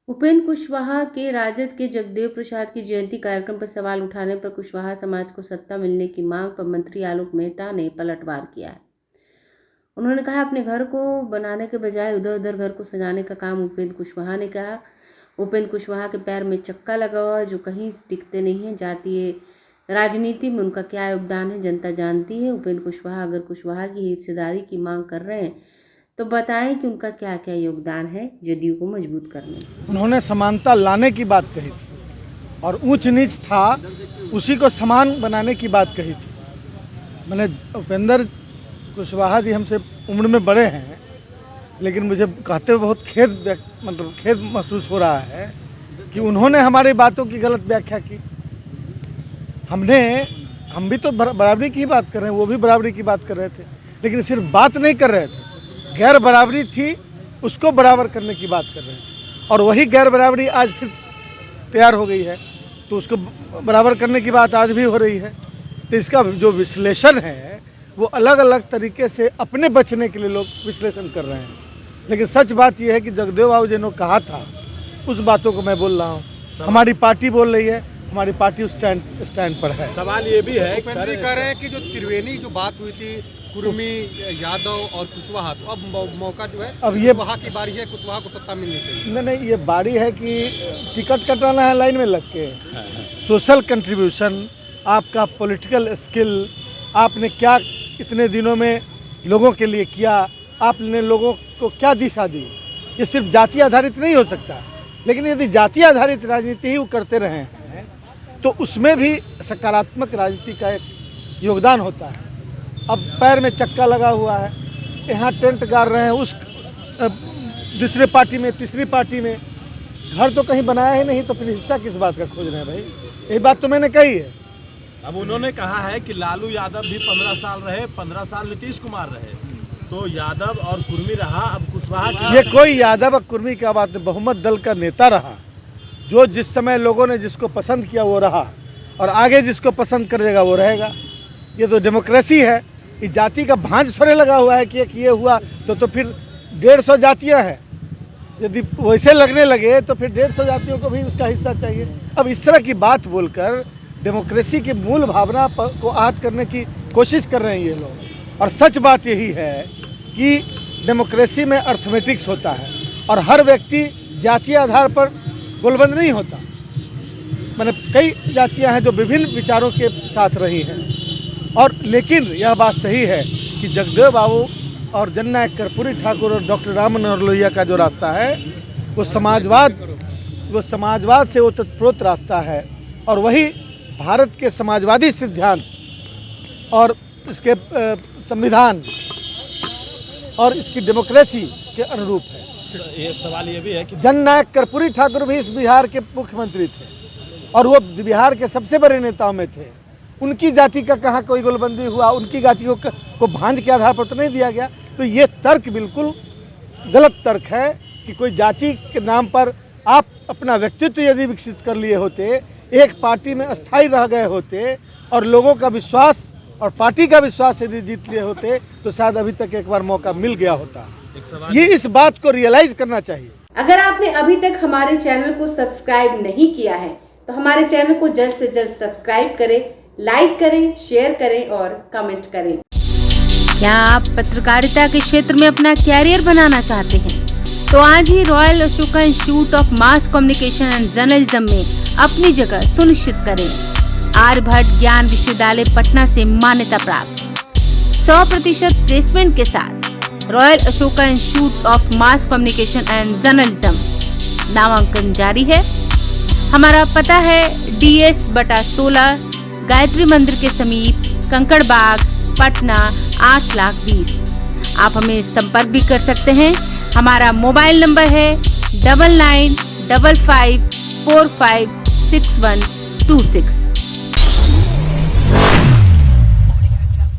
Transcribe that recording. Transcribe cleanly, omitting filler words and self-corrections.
उपेंद्र कुशवाहा के राजद के जगदेव प्रसाद की जयंती कार्यक्रम पर सवाल उठाने पर कुशवाहा समाज को सत्ता मिलने की मांग पर मंत्री आलोक मेहता ने पलटवार किया है। उन्होंने कहा, अपने घर को बनाने के बजाय उधर उधर घर को सजाने का काम उपेंद्र कुशवाहा ने कहा। उपेंद्र कुशवाहा के पैर में चक्का लगा हुआ जो कहीं टिकते नहीं है। जातीय राजनीति में उनका क्या योगदान है जनता जानती है। उपेंद्र कुशवाहा अगर कुशवाहा की हिस्सेदारी की मांग कर रहे हैं तो बताएं कि उनका क्या क्या योगदान है जदयू को मजबूत करने में। उन्होंने समानता लाने की बात कही थी और ऊंच नीच था उसी को समान बनाने की बात कही थी। मैंने उपेंद्र कुशवाहा जी हमसे उम्र में बड़े हैं, लेकिन मुझे कहते हुए बहुत खेद महसूस हो रहा है कि उन्होंने हमारी बातों की गलत व्याख्या की। हम भी तो बराबरी की बात कर रहे हैं, वो भी बराबरी की बात कर रहे थे, लेकिन सिर्फ बात नहीं कर रहे थे, गैर बराबरी थी उसको बराबर करने की बात कर रहे थे। और वही गैर बराबरी आज फिर तैयार हो गई है, तो उसको बराबर करने की बात आज भी हो रही है। तो इसका जो विश्लेषण है वो अलग अलग तरीके से अपने बचने के लिए लोग विश्लेषण कर रहे हैं, लेकिन सच बात यह है कि जगदेव बाबू जी ने कहा था उस बातों को मैं बोल रहा हूँ। हमारी पार्टी बोल रही है, हमारी पार्टी उस स्टैंड पर है। सवाल ये भी है, कह रहे हैं कि जो त्रिवेणी जो बात हुई थी कुर्मी, यादव और कुशवाहा, तो अब मौका जो है अब ये कुशवाहा की बारी है, कुशवाहा को सत्ता मिलनी चाहिए। नहीं, ये बारी है कि टिकट कटाना है लाइन में लग के। सोशल कंट्रीब्यूशन, आपका पॉलिटिकल स्किल, आपने क्या इतने दिनों में लोगों के लिए किया, आपने लोगों को क्या दिशा दी, ये सिर्फ जाति आधारित नहीं हो सकता। लेकिन यदि जाति आधारित राजनीति ही वो करते रहे हैं तो उसमें भी सकारात्मक राजनीति का एक योगदान होता है। अब पैर में चक्का लगा हुआ है, यहाँ टेंट गाड़ रहे हैं, उस दूसरे पार्टी में तीसरी पार्टी में घर तो कहीं बनाया ही नहीं, तो फिर हिस्सा किस बात का खोज रहे हैं भाई? यही बात तो मैंने कही है। अब उन्होंने कहा है कि लालू यादव भी 15 साल रहे, 15 साल नीतीश कुमार रहे, तो यादव और कुर्मी रहा, अब कुशवाहा ये कोई यादव और कुर्मी का बात नहीं, बहुमत दल का नेता रहा, जो जिस समय लोगों ने जिसको पसंद किया वो रहा और आगे जिसको पसंद करेगा वो रहेगा। ये तो डेमोक्रेसी है, इस जाति का भांज थोड़े लगा हुआ है कि एक ये हुआ तो फिर 150 जातियाँ हैं। यदि वैसे लगने लगे तो फिर 150 जातियों को भी उसका हिस्सा चाहिए। अब इस तरह की बात बोलकर डेमोक्रेसी की मूल भावना को आहत करने की कोशिश कर रहे हैं ये लोग। और सच बात यही है कि डेमोक्रेसी में अर्थमेटिक्स होता है और हर व्यक्ति जातीय आधार पर गोलबंद नहीं होता। मैंने कई जातियां हैं जो विभिन्न विचारों के साथ रही हैं, और लेकिन यह बात सही है कि जगदेव बाबू और जननायक कर्पूरी ठाकुर और डॉक्टर राम मनोहर लोहिया का जो रास्ता है वो समाजवाद से ओतप्रोत रास्ता है, और वही भारत के समाजवादी सिद्धांत और इसके संविधान और इसकी डेमोक्रेसी के अनुरूप है। एक सवाल ये भी है कि जननायक कर्पूरी ठाकुर भी इस बिहार के मुख्यमंत्री थे और वो बिहार के सबसे बड़े नेताओं में थे। उनकी जाति का कहाँ कोई गोलबंदी हुआ, उनकी जाति को भांज के आधार पर तो नहीं दिया गया। तो ये तर्क बिल्कुल गलत तर्क है कि कोई जाति के नाम पर आप अपना व्यक्तित्व यदि विकसित कर लिए होते, एक पार्टी में अस्थायी रह गए होते और लोगों का विश्वास और पार्टी का विश्वास यदि जीत लिए होते तो शायद अभी तक एक बार मौका मिल गया होता। ये इस बात को रियलाइज करना चाहिए। अगर आपने अभी तक हमारे चैनल को सब्सक्राइब नहीं किया है तो हमारे चैनल को जल्द से जल्द सब्सक्राइब करें, लाइक करें, शेयर करें और कमेंट करें। क्या आप पत्रकारिता के क्षेत्र में अपना कैरियर बनाना चाहते हैं? तो आज ही Royal Ashoka Institute of Mass Communication and Journalism में अपनी जगह सुनिश्चित करें। आर्यभट्ट ज्ञान विश्वविद्यालय पटना से मान्यता प्राप्त 100% प्लेसमेंट के साथ royal Ashoka Institute of Mass Communication and journalism नामांकन जारी है। हमारा पता है DS/16 गायत्री मंदिर के समीप, कंकड़ बाग, पटना 8,20,000। आप हमें संपर्क भी कर सकते हैं। हमारा मोबाइल नंबर है 9955456126।